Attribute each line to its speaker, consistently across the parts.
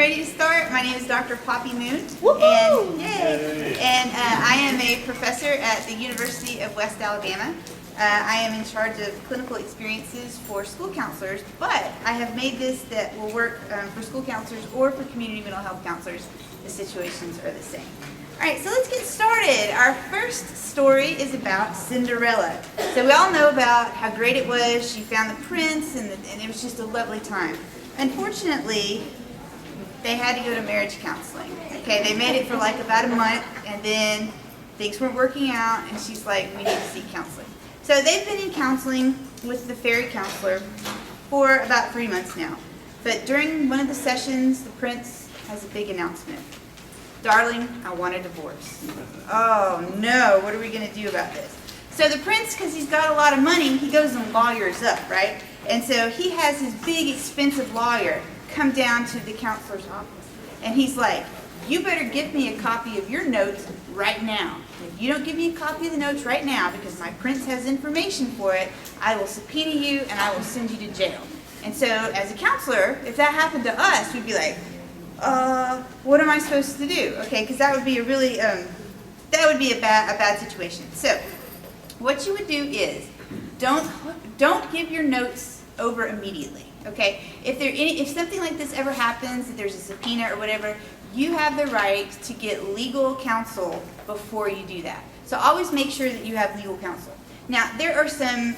Speaker 1: ready to start? My name is Dr. Poppy Moon, and I am a professor at the University of West Alabama. I am in charge of clinical experiences for school counselors, but I have made this that will work for school counselors or for community mental health counselors. The situations are the same. All right, so let's get started. Our first story is about Cinderella. So we all know about how great it was. She found the prince, and it was just a lovely time. Unfortunately, they had to go to marriage counseling. Okay, they made it for like about a month, and then things weren't working out, and she's like, we need to seek counseling. So they've been in counseling with the fairy counselor for about 3 months now. But during one of the sessions, the prince has a big announcement. Darling, I want a divorce. Oh no, what are we going to do about this? So the prince, because he's got a lot of money, he goes and lawyers up, right? And so he has his big expensive lawyer come down to the counselor's office. And he's like, you better give me a copy of your notes right now. If you don't give me a copy of the notes right now, because my prince has information for it, I will subpoena you and I will send you to jail. And so as a counselor, if that happened to us, we'd be like, what am I supposed to do? Okay, because that would be a really, that would be a bad situation. So what you would do is don't give your notes over immediately. Okay, if something like this ever happens, if there's a subpoena or whatever, you have the right to get legal counsel before you do that. So always make sure that you have legal counsel. Now there are some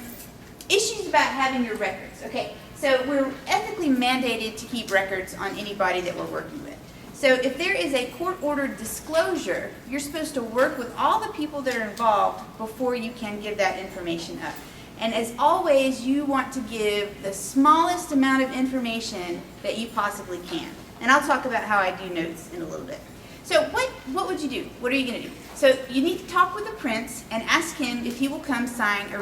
Speaker 1: issues about having your records. Okay, so we're ethically mandated to keep records on anybody that we're working with. So if there is a court-ordered disclosure, you're supposed to work with all the people that are involved before you can give that information up. And as always, you want to give the smallest amount of information that you possibly can. And I'll talk about how I do notes in a little bit. So what would you do? What are you going to do? So you need to talk with the prince and ask him if he will come sign a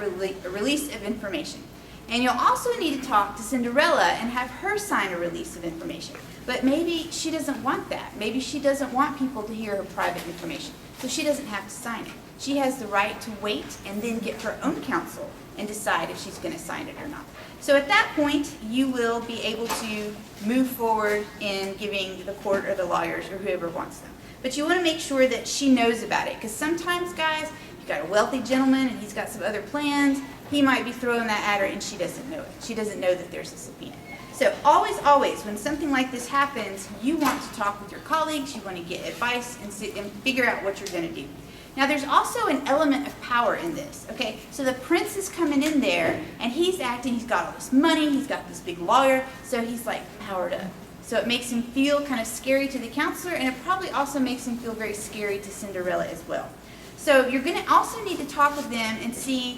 Speaker 1: release of information. And you'll also need to talk to Cinderella and have her sign a release of information. But maybe she doesn't want that. Maybe she doesn't want people to hear her private information. So she doesn't have to sign it. She has the right to wait and then get her own counsel and decide if she's going to sign it or not. So at that point, you will be able to move forward in giving the court or the lawyers or whoever wants them. But you want to make sure that she knows about it, because sometimes, guys, you've got a wealthy gentleman and he's got some other plans. He might be throwing that at her and she doesn't know it. She doesn't know that there's a subpoena. So always, when something like this happens, you want to talk with your colleagues, you want to get advice and figure out what you're going to do. Now there's also an element of power in this, okay? So the prince is coming in there and he's acting, he's got all this money, he's got this big lawyer, so he's like powered up. So it makes him feel kind of scary to the counselor, and it probably also makes him feel very scary to Cinderella as well. So you're going to also need to talk with them and see,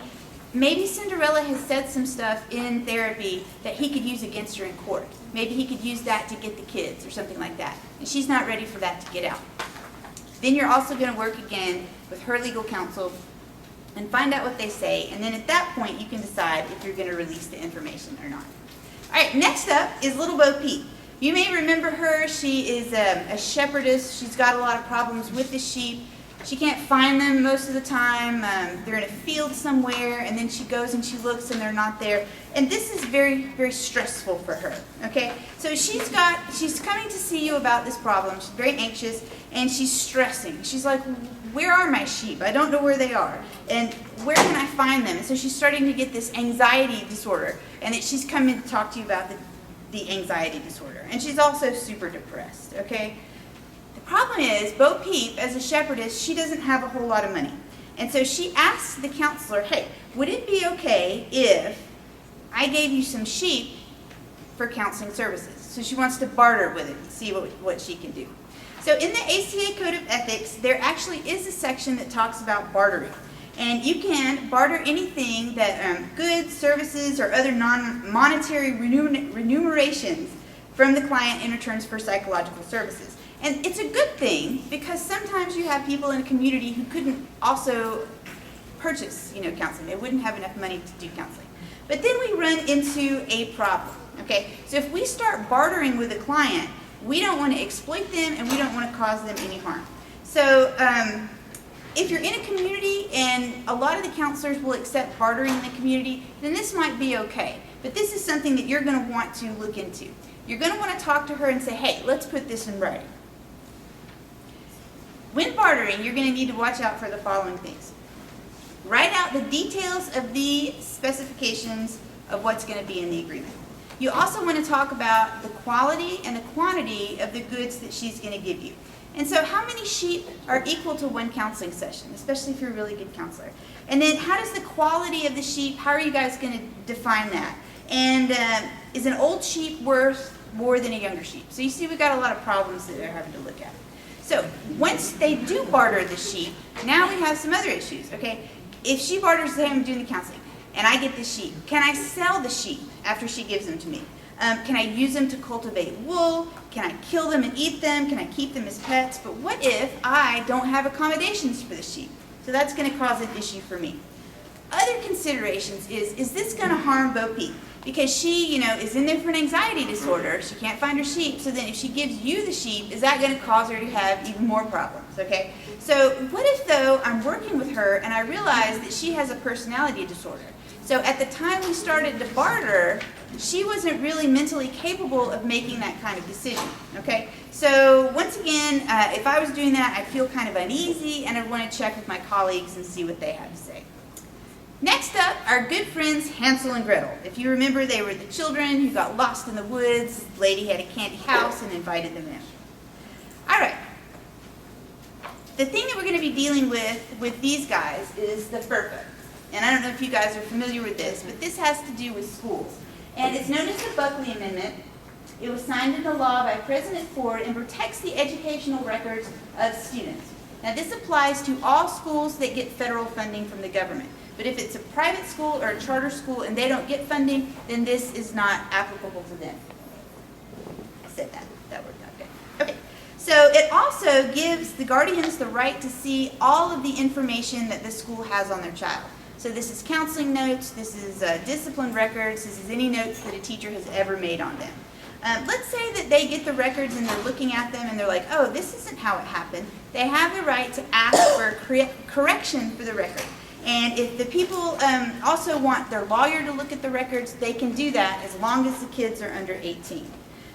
Speaker 1: maybe Cinderella has said some stuff in therapy that he could use against her in court. Maybe he could use that to get the kids or something like that. And she's not ready for that to get out. Then you're also going to work again with her legal counsel and find out what they say. And then at that point, you can decide if you're going to release the information or not. All right, next up is Little Bo Peep. You may remember her. She is a shepherdess. She's got a lot of problems with the sheep. She can't find them most of the time. They're in a field somewhere, and then she goes and she looks and they're not there. And this is very, very stressful for her, okay? So she's coming to see you about this problem. She's very anxious, and she's stressing. She's like, where are my sheep? I don't know where they are. And where can I find them? And so she's starting to get this anxiety disorder, and that she's coming to talk to you about the anxiety disorder. And she's also super depressed, okay? The problem is, Bo Peep, as a shepherdess, she doesn't have a whole lot of money. And so she asks the counselor, hey, would it be okay if I gave you some sheep for counseling services? So she wants to barter with it and see what she can do. So in the ACA Code of Ethics, there actually is a section that talks about bartering. And you can barter anything that goods, services, or other non-monetary remunerations from the client in returns for psychological services. And it's a good thing, because sometimes you have people in a community who couldn't also purchase, counseling. They wouldn't have enough money to do counseling. But then we run into a problem, okay? So if we start bartering with a client, we don't want to exploit them and we don't want to cause them any harm. So if you're in a community and a lot of the counselors will accept bartering in the community, then this might be okay. but this is something that you're going to want to look into. You're going to want to talk to her and say, hey, let's put this in writing. When bartering, you're going to need to watch out for the following things. Write out the details of the specifications of what's going to be in the agreement. You also want to talk about the quality and the quantity of the goods that she's going to give you. And so how many sheep are equal to one counseling session, especially if you're a really good counselor? And then how does the quality of the sheep, how are you guys going to define that? And is an old sheep worth more than a younger sheep? So you see we've got a lot of problems that they're having to look at. So once they do barter the sheep, now we have some other issues, okay? If she barters, say I'm doing the counseling, and I get the sheep, can I sell the sheep after she gives them to me? Can I use them to cultivate wool? Can I kill them and eat them? Can I keep them as pets? But what if I don't have accommodations for the sheep? So that's going to cause an issue for me. Other considerations is this going to harm Bo Peep? Because she, is in there for an anxiety disorder. She can't find her sheep. So then if she gives you the sheep, is that going to cause her to have even more problems, okay? So what if, though, I'm working with her and I realize that she has a personality disorder? So at the time we started to barter, she wasn't really mentally capable of making that kind of decision, okay? So once again, if I was doing that, I'd feel kind of uneasy, and I'd want to check with my colleagues and see what they have to say. Next up, our good friends Hansel and Gretel. If you remember, they were the children who got lost in the woods. The lady had a candy house and invited them in. All right. The thing that we're going to be dealing with these guys is the FERPA. And I don't know if you guys are familiar with this, but this has to do with schools. And it's known as the Buckley Amendment. It was signed into law by President Ford and protects the educational records of students. Now this applies to all schools that get federal funding from the government. But if it's a private school or a charter school and they don't get funding, then this is not applicable to them. I said that. That worked out good. Okay. So it also gives the guardians the right to see all of the information that the school has on their child. So this is counseling notes, this is discipline records, this is any notes that a teacher has ever made on them. Let's say that they get the records and they're looking at them and they're like, oh, this isn't how it happened. They have the right to ask for a correction for the record. And if the people also want their lawyer to look at the records, they can do that as long as the kids are under 18.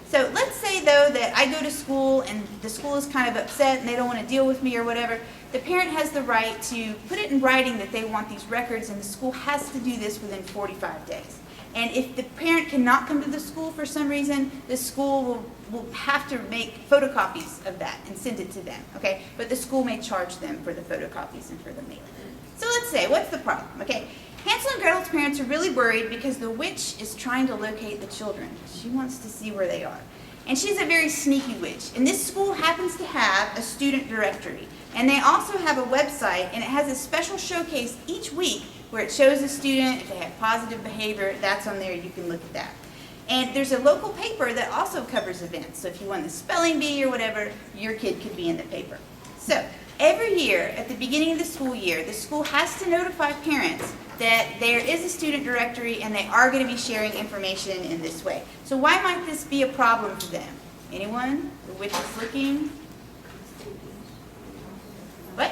Speaker 1: So let's say, though, that I go to school and the school is kind of upset and they don't want to deal with me or whatever. The parent has the right to put it in writing that they want these records, and the school has to do this within 45 days. And if the parent cannot come to the school for some reason, the school will have to make photocopies of that and send it to them, okay? But the school may charge them for the photocopies and for the mailing. So let's say, what's the problem, okay? Hansel and Gretel's parents are really worried because the witch is trying to locate the children. She wants to see where they are. And she's a very sneaky witch. And this school happens to have a student directory. And they also have a website, and it has a special showcase each week where it shows a student, if they have positive behavior, that's on there, you can look at that. And there's a local paper that also covers events. So if you won the spelling bee or whatever, your kid could be in the paper. So every year, at the beginning of the school year, the school has to notify parents that there is a student directory and they are going to be sharing information in this way. So why might this be a problem for them? Anyone? The witch is looking. What?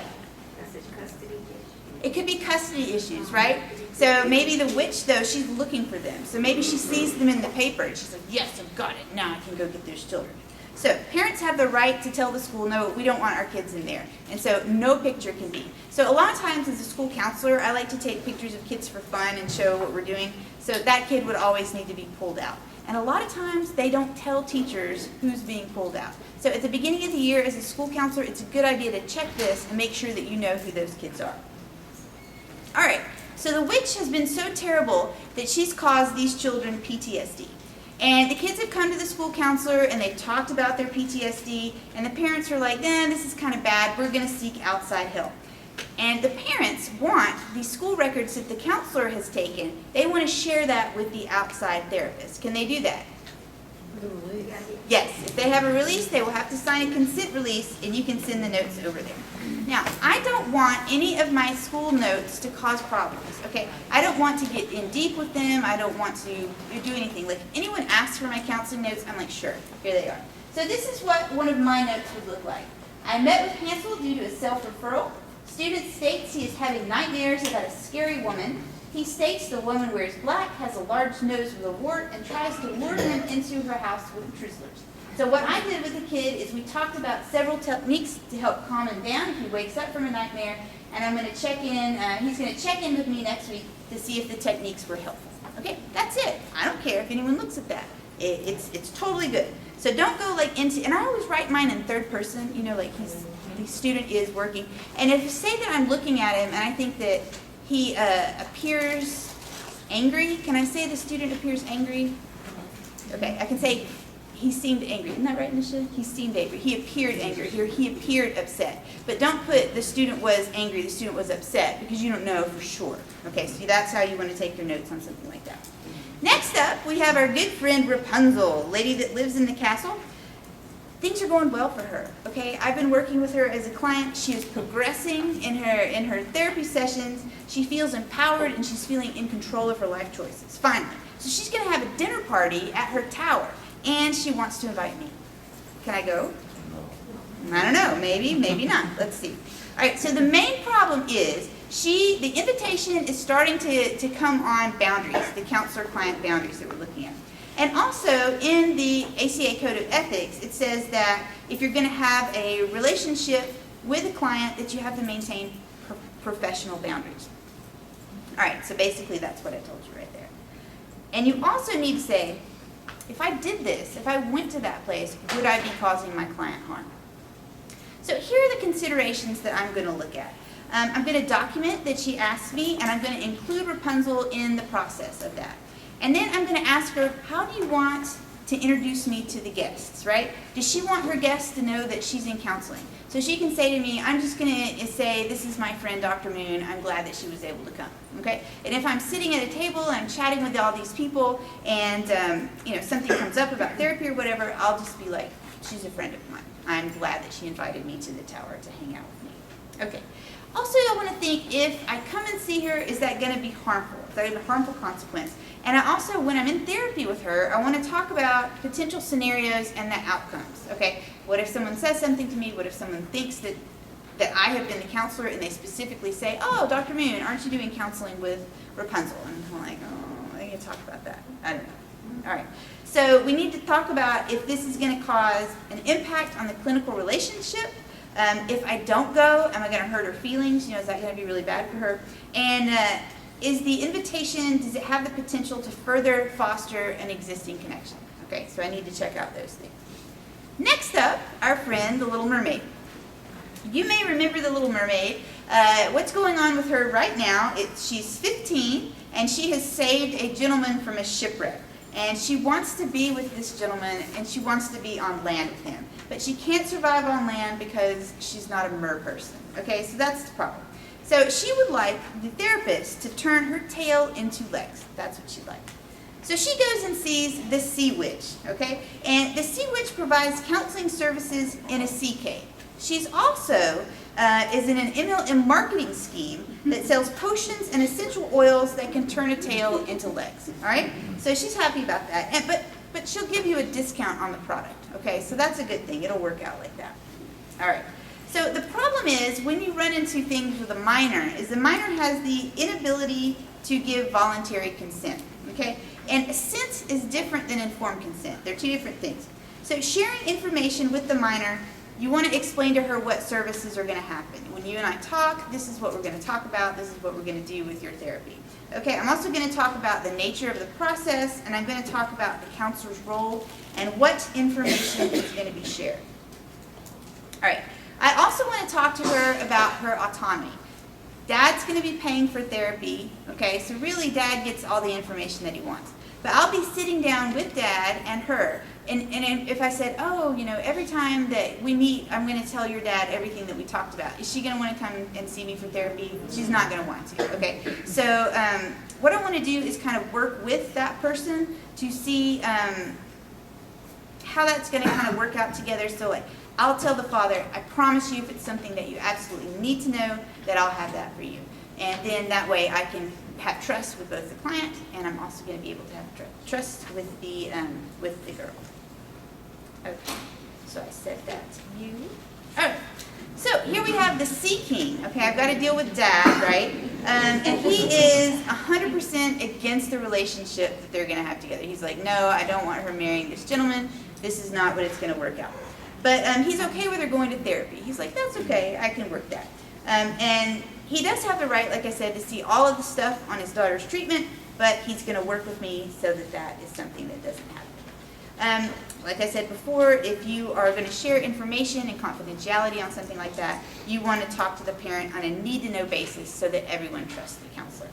Speaker 1: It could be custody issues, right? So maybe the witch, though, she's looking for them. So maybe she sees them in the paper and she's like, yes, I've got it. Now I can go get those children. So parents have the right to tell the school, no, we don't want our kids in there. And so no picture can be. So a lot of times as a school counselor, I like to take pictures of kids for fun and show what we're doing. So that kid would always need to be pulled out. And a lot of times they don't tell teachers who's being pulled out. So at the beginning of the year as a school counselor, it's a good idea to check this and make sure that you know who those kids are. All right, so the witch has been so terrible that she's caused these children PTSD. And the kids have come to the school counselor and they've talked about their PTSD, and the parents are like, this is kind of bad, we're going to seek outside help. And the parents want the school records that the counselor has taken, they want to share that with the outside therapist. Can they do that? Yes, if they have a release, they will have to sign a consent release and you can send the notes over there. Now, I don't want any of my school notes to cause problems, okay? I don't want to get in deep with them. I don't want to do anything. Like, if anyone asks for my counseling notes, I'm like, sure, here they are. So this is what one of my notes would look like. I met with Hansel due to a self-referral. Student states he is having nightmares about a scary woman. He states the woman wears black, has a large nose with a wart, and tries to lure him into her house with Twizzlers. So what I did with the kid is we talked about several techniques to help calm him down if he wakes up from a nightmare, and I'm going to check in, he's going to check in with me next week to see if the techniques were helpful. Okay, that's it. I don't care if anyone looks at that. It's totally good. So don't go like into, and I always write mine in third person, you know, like the student is working. And if say that I'm looking at him and I think that he appears angry, can I say the student appears angry? Okay, I can say he seemed angry. Isn't that right, Nisha? He seemed angry. He appeared angry. He appeared upset. But don't put the student was angry, the student was upset, because you don't know for sure. Okay, so that's how you want to take your notes on something like that. Next up, we have our good friend Rapunzel, lady that lives in the castle. Things are going well for her, okay? I've been working with her as a client. She is progressing in her therapy sessions. She feels empowered and she's feeling in control of her life choices, finally. So she's going to have a dinner party at her tower, and she wants to invite me. Can I go? I don't know, maybe, maybe not. Let's see. All right, so the main problem is the invitation is starting to come on boundaries, the counselor-client boundaries that we're looking at. And also in the ACA Code of Ethics, it says that if you're going to have a relationship with a client, that you have to maintain professional boundaries. All right, so basically that's what I told you right there. And you also need to say, if I did this, if I went to that place, would I be causing my client harm? So here are the considerations that I'm going to look at. I'm going to document that she asked me, and I'm going to include Rapunzel in the process of that. And then I'm going to ask her, how do you want to introduce me to the guests, right? Does she want her guests to know that she's in counseling? So she can say to me, I'm just going to say, this is my friend Dr. Moon. I'm glad that she was able to come, okay? And if I'm sitting at a table and I'm chatting with all these people and something comes up about therapy or whatever, I'll just be like, she's a friend of mine. I'm glad that she invited me to the tower to hang out with me. Okay. Also, I want to think, if I come and see her, is that going to be harmful? Is that going to be a harmful consequence? And I also, when I'm in therapy with her, I want to talk about potential scenarios and the outcomes. Okay, what if someone says something to me? What if someone thinks that I have been the counselor and they specifically say, oh, Dr. Moon, aren't you doing counseling with Rapunzel? And I'm like, oh, I can talk about that. I don't know. All right. So we need to talk about if this is going to cause an impact on the clinical relationship. If I don't go, am I going to hurt her feelings? Is that going to be really bad for her? And is the invitation, does it have the potential to further foster an existing connection? Okay, so I need to check out those things. Next up, our friend, the Little Mermaid. You may remember the Little Mermaid. What's going on with her right now, she's 15, and she has saved a gentleman from a shipwreck. And she wants to be with this gentleman, and she wants to be on land with him. But she can't survive on land because she's not a mer person. Okay, so that's the problem. So she would like the therapist to turn her tail into legs. That's what she'd like. So she goes and sees the Sea Witch, okay? And the Sea Witch provides counseling services in a sea cave. She's also is in an MLM marketing scheme that sells potions and essential oils that can turn a tail into legs, all right? So she's happy about that. But she'll give you a discount on the product, okay? So that's a good thing. It'll work out like that. All right. So the problem is when you run into things with a minor is the minor has the inability to give voluntary consent, okay? And assent is different than informed consent. They're two different things. So sharing information with the minor, you want to explain to her what services are going to happen. When you and I talk, this is what we're going to talk about. This is what we're going to do with your therapy. Okay, I'm also going to talk about the nature of the process, and I'm going to talk about the counselor's role and what information is going to be shared. All right, I also want to talk to her about her autonomy. Dad's going to be paying for therapy, okay, so really Dad gets all the information that he wants. But I'll be sitting down with Dad and her, and if I said, oh, every time that we meet, I'm going to tell your dad everything that we talked about. Is she going to want to come and see me for therapy? She's not going to want to, okay? So what I want to do is kind of work with that person to see how that's going to kind of work out together. So like, I'll tell the father, I promise you if it's something that you absolutely need to know, that I'll have that for you. And then that way I can have trust with both the client, and I'm also going to be able to have trust with the girl. Okay, so I said that to you. All right. So here we have the Sea King. Okay, I've got to deal with Dad, right? And he is 100% against the relationship that they're going to have together. He's like, no, I don't want her marrying this gentleman. This is not what it's going to work out. But he's okay with her going to therapy. He's like, that's okay, I can work that. And he does have the right, like I said, to see all of the stuff on his daughter's treatment, but he's going to work with me so that that is something that doesn't happen. Like I said before, if you are going to share information and confidentiality on something like that, you want to talk to the parent on a need-to-know basis so that everyone trusts the counselor.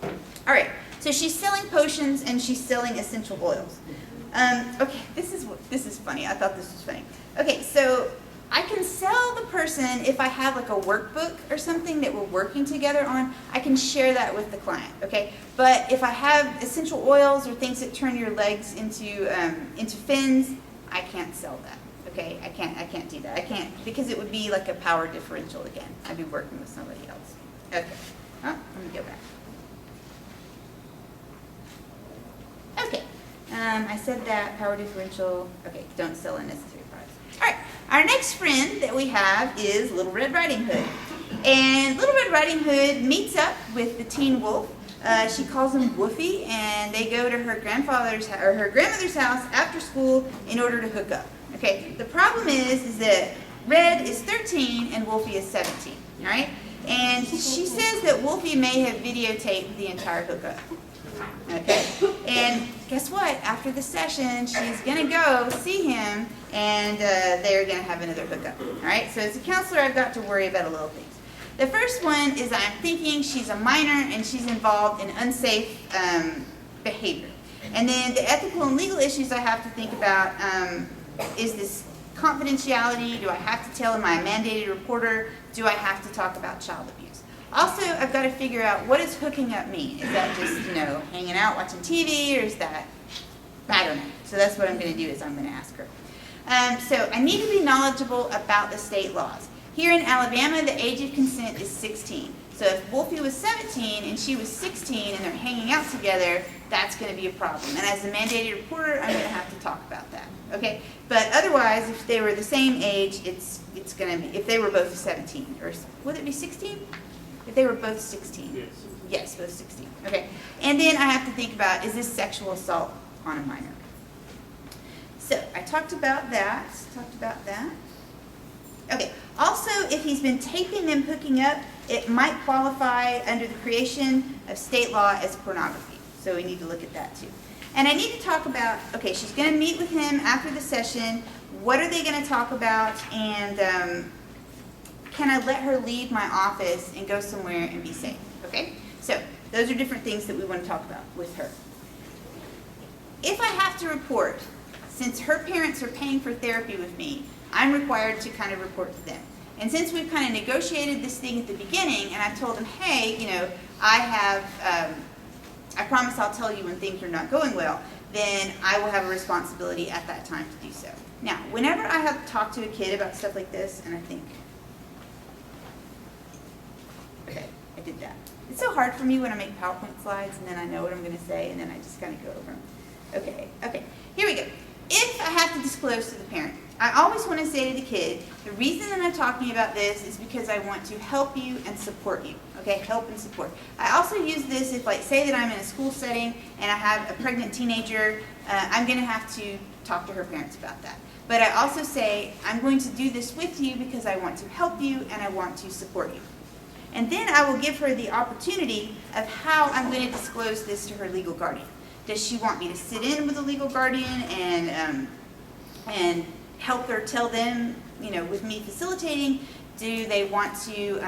Speaker 1: All right, so she's selling potions and she's selling essential oils. Okay, this is funny. I thought this was funny. Okay, so I can sell the person if I have like a workbook or something that we're working together on. I can share that with the client. Okay, but if I have essential oils or things that turn your legs into fins, I can't sell that. Okay, I can't do that. I can't, because it would be like a power differential again. I'd be working with somebody else. Okay, let me go back. Okay, I said that power differential. Okay, don't sell unnecessary products. All right, our next friend that we have is Little Red Riding Hood. And Little Red Riding Hood meets up with the teen wolf. She calls him Woofy, and they go to her grandmother's house after school in order to hook up. Okay, the problem is that Red is 13 and Wolfie is 17, all right? And she says that Wolfie may have videotaped the entire hookup. Okay, and guess what? After the session, she's gonna go see him, and they're gonna have another hookup. All right. So as a counselor, I've got to worry about a little things. The first one is I'm thinking she's a minor and she's involved in unsafe behavior. And then the ethical and legal issues I have to think about is this confidentiality? Do I have to tell, am I a mandated reporter? Do I have to talk about child abuse? Also, I've got to figure out, what does hooking up mean? Is that just, hanging out, watching TV, or is that, I don't know. So that's what I'm going to do, is I'm going to ask her. So I need to be knowledgeable about the state laws. Here in Alabama, the age of consent is 16. So if Wolfie was 17 and she was 16 and they're hanging out together, that's going to be a problem. And as a mandated reporter, I'm going to have to talk about that. Okay? But otherwise, if they were the same age, it's going to be, if they were both 17, or would it be 16? If they were both 16.
Speaker 2: Yes.
Speaker 1: Yes, both 16. Okay. And then I have to think about, is this sexual assault on a minor? So I talked about that. Okay. Also, if he's been taping them hooking up, it might qualify under the creation of state law as pornography. So we need to look at that too. And I need to talk about, okay, she's going to meet with him after the session. What are they going to talk about? And can I let her leave my office and go somewhere and be safe? Okay? So those are different things that we want to talk about with her. If I have to report, since her parents are paying for therapy with me, I'm required to kind of report to them. And since we've kind of negotiated this thing at the beginning, and I've told them, hey, I promise I'll tell you when things are not going well, then I will have a responsibility at that time to do so. Now, whenever I have to talk to a kid about stuff like this, and I think, okay, I did that. It's so hard for me when I make PowerPoint slides, and then I know what I'm going to say, and then I just kind of go over them. Okay, here we go. If I have to disclose to the parent, I always want to say to the kid, the reason that I'm talking about this is because I want to help you and support you. Okay, help and support. I also use this if, like, say that I'm in a school setting and I have a pregnant teenager, I'm going to have to talk to her parents about that. But I also say, I'm going to do this with you because I want to help you and I want to support you. And then I will give her the opportunity of how I'm going to disclose this to her legal guardian. Does she want me to sit in with a legal guardian and help her tell them, with me facilitating? Do they want to,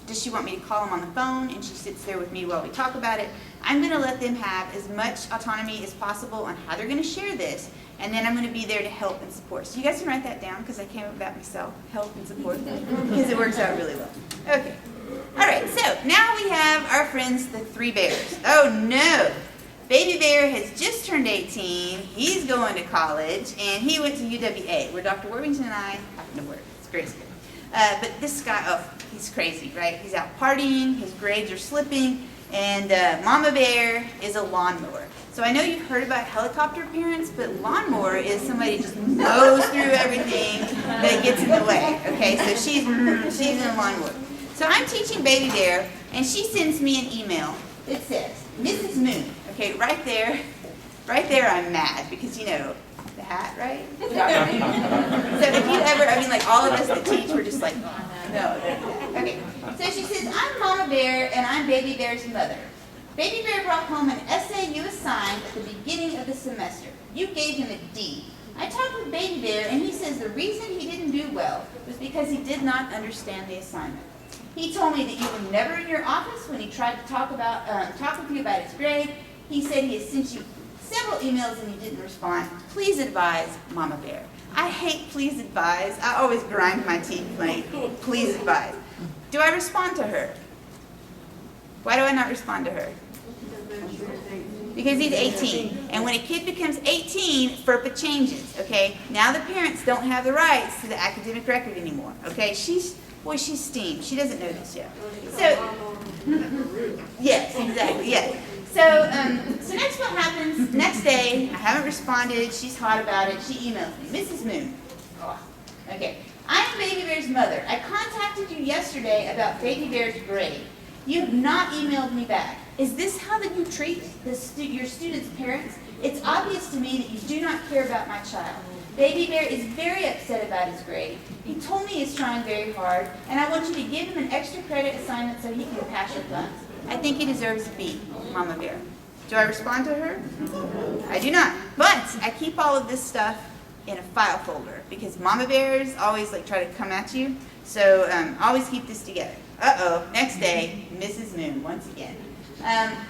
Speaker 1: does she want me to call them on the phone and she sits there with me while we talk about it? I'm going to let them have as much autonomy as possible on how they're going to share this, and then I'm going to be there to help and support. So you guys can write that down because I came up with that myself, help and support, because it works out really well. Okay. All right, so now we have our friends, the three bears. Oh no! Baby Bear has just turned 18, he's going to college, and he went to UWA, where Dr. Worthington and I happen to work. It's great school. But this guy, he's crazy, right? He's out partying, his grades are slipping, and Mama Bear is a lawnmower. So I know you've heard about helicopter parents, but lawnmower is somebody who just mows through everything that gets in the way. Okay, so she's in a lawnmower. So I'm teaching Baby Bear, and she sends me an email. It says, Mrs. Moon. Okay, right there I'm mad because, you know, the hat, right? So if you ever, I mean, like all of us that teach, we're just like, no. Okay, so she says, I'm Mama Bear, and I'm Baby Bear's mother. Baby Bear brought home an essay you assigned at the beginning of the semester. You gave him a D. I talked with Baby Bear, and he says the reason he didn't do well was because he did not understand the assignment. He told me that you were never in your office when he tried to talk with you about his grade. He said he has sent you several emails and you didn't respond. Please advise Mama Bear. I hate please advise. I always grind my teeth playing please advise. Do I respond to her? Why do I not respond to her? Because he's 18. And when a kid becomes 18, FERPA changes, okay? Now the parents don't have the rights to the academic record anymore, okay? She's STEAM. She doesn't know this yet. So, yes, exactly, yes. So next what happens, next day, I haven't responded, she's hot about it, she emails me, Mrs. Moon. Oh, okay, I'm Baby Bear's mother. I contacted you yesterday about Baby Bear's grade. You have not emailed me back. Is this how that you treat your students' parents? It's obvious to me that you do not care about my child. Baby Bear is very upset about his grade. He told me he's trying very hard, and I want you to give him an extra credit assignment so he can pass your class. I think he deserves a B, Mama Bear. Do I respond to her? I do not. But I keep all of this stuff in a file folder because Mama Bears always try to come at you. So always keep this together. Uh-oh, next day, Mrs. Moon once again.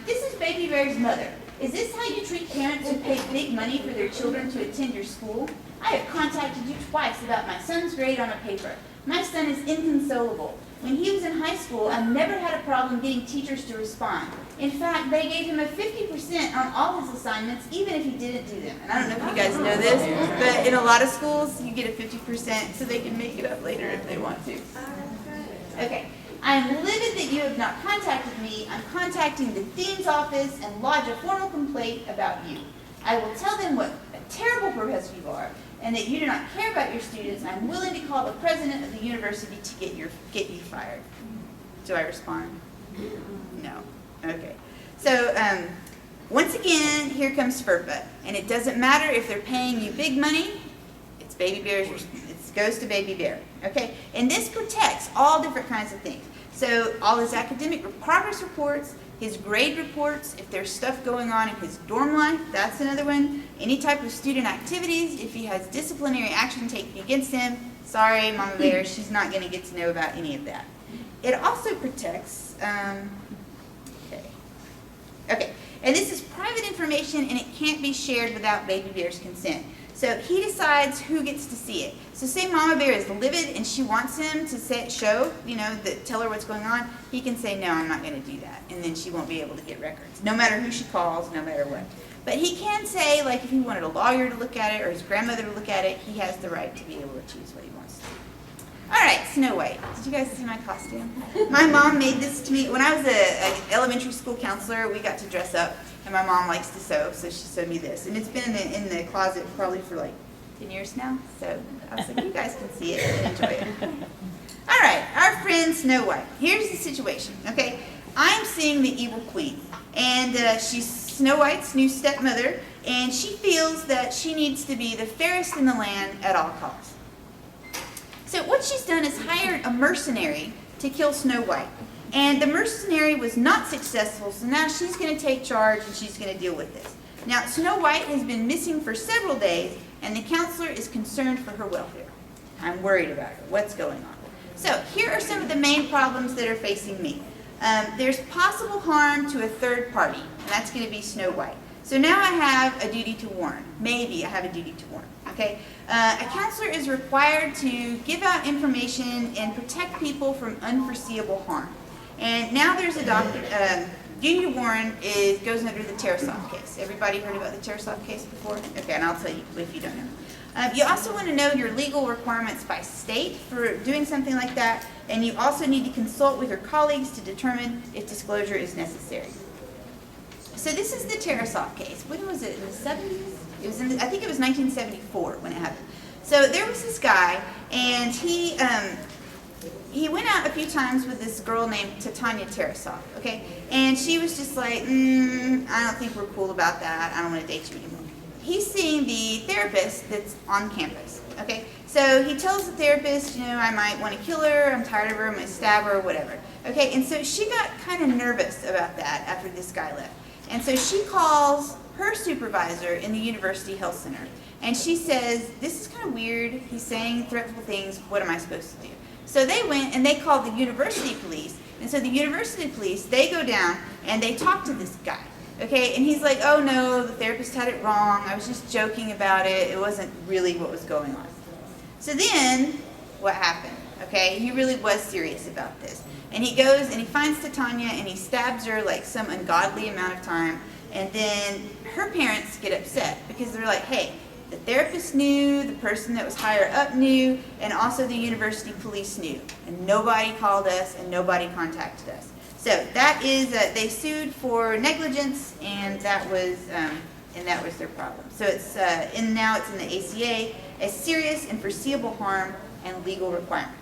Speaker 1: This is Baby Bear's mother. Is this how you treat parents who pay big money for their children to attend your school? I have contacted you twice about my son's grade on a paper. My son is inconsolable. When he was in high school, I never had a problem getting teachers to respond. In fact, they gave him a 50% on all his assignments, even if he didn't do them. And I don't know if you guys know this, but in a lot of schools, you get a 50% so they can make it up later if they want to. Okay. I am livid that you have not contacted me. I'm contacting the dean's office and lodge a formal complaint about you. I will tell them what a terrible professor you are and that you do not care about your students. I'm willing to call the president of the university to get you fired. Do I respond? No. Okay. So once again, here comes FERPA. And it doesn't matter if they're paying you big money. It's Baby Bear's responsibility. Goes to Baby Bear, okay? And this protects all different kinds of things. So all his academic progress reports, his grade reports, if there's stuff going on in his dorm life, that's another one. Any type of student activities, if he has disciplinary action taken against him, sorry, Mama Bear, she's not going to get to know about any of that. It also protects, okay, and this is private information and it can't be shared without Baby Bear's consent. So he decides who gets to see it. So say Mama Bear is livid and she wants him to tell her what's going on. He can say, no, I'm not going to do that. And then she won't be able to get records, no matter who she calls, no matter what. But he can say, if he wanted a lawyer to look at it or his grandmother to look at it, he has the right to be able to choose what he wants to do. All right, Snow White. Did you guys see my costume? My mom made this to me. When I was an elementary school counselor, we got to dress up. And my mom likes to sew, so she sewed me this. And it's been in the closet probably for 10 years now. So I was like, you guys can see it and enjoy it. All right, our friend Snow White. Here's the situation, okay? I'm seeing the evil queen. And she's Snow White's new stepmother. And she feels that she needs to be the fairest in the land at all costs. So what she's done is hired a mercenary to kill Snow White. And the mercenary was not successful, so now she's going to take charge and she's going to deal with this. Now, Snow White has been missing for several days, and the counselor is concerned for her welfare. I'm worried about her. What's going on? So, here are some of the main problems that are facing me. There's possible harm to a third party, and that's going to be Snow White. So now I have a duty to warn. Maybe I have a duty to warn. Okay? A counselor is required to give out information and protect people from unforeseeable harm. And now there's a duty to warn goes under the Tarasoff case. Everybody heard about the Tarasoff case before? Okay, and I'll tell you if you don't know. You also want to know your legal requirements by state for doing something like that, and you also need to consult with your colleagues to determine if disclosure is necessary. So this is the Tarasoff case. When was it? In the 70s? It was I think it was 1974 when it happened. So there was this guy, and he went out a few times with this girl named Tanya Tarasoff, okay? And she was just like, I don't think we're cool about that. I don't want to date you anymore. He's seeing the therapist that's on campus, okay? So he tells the therapist, you know, I might want to kill her, I'm tired of her, I'm going to stab her, whatever. Okay, and so she got kind of nervous about that after this guy left. And so she calls her supervisor in the University Health Center. And she says, this is kind of weird. He's saying threatenful things. What am I supposed to do? So they went and they called the university police. And so the university police, they go down and they talk to this guy. Okay, and he's like, oh no, the therapist had it wrong. I was just joking about it. It wasn't really what was going on. So then, what happened? Okay, he really was serious about this. And he goes and he finds Tanya and he stabs her like some ungodly amount of time. And then her parents get upset because they're like, hey, the therapist knew, the person that was higher up knew, and also the university police knew. And nobody called us and nobody contacted us. So that is, they sued for negligence, and that was their problem. So it's now it's in the ACA as serious and foreseeable harm and legal requirement.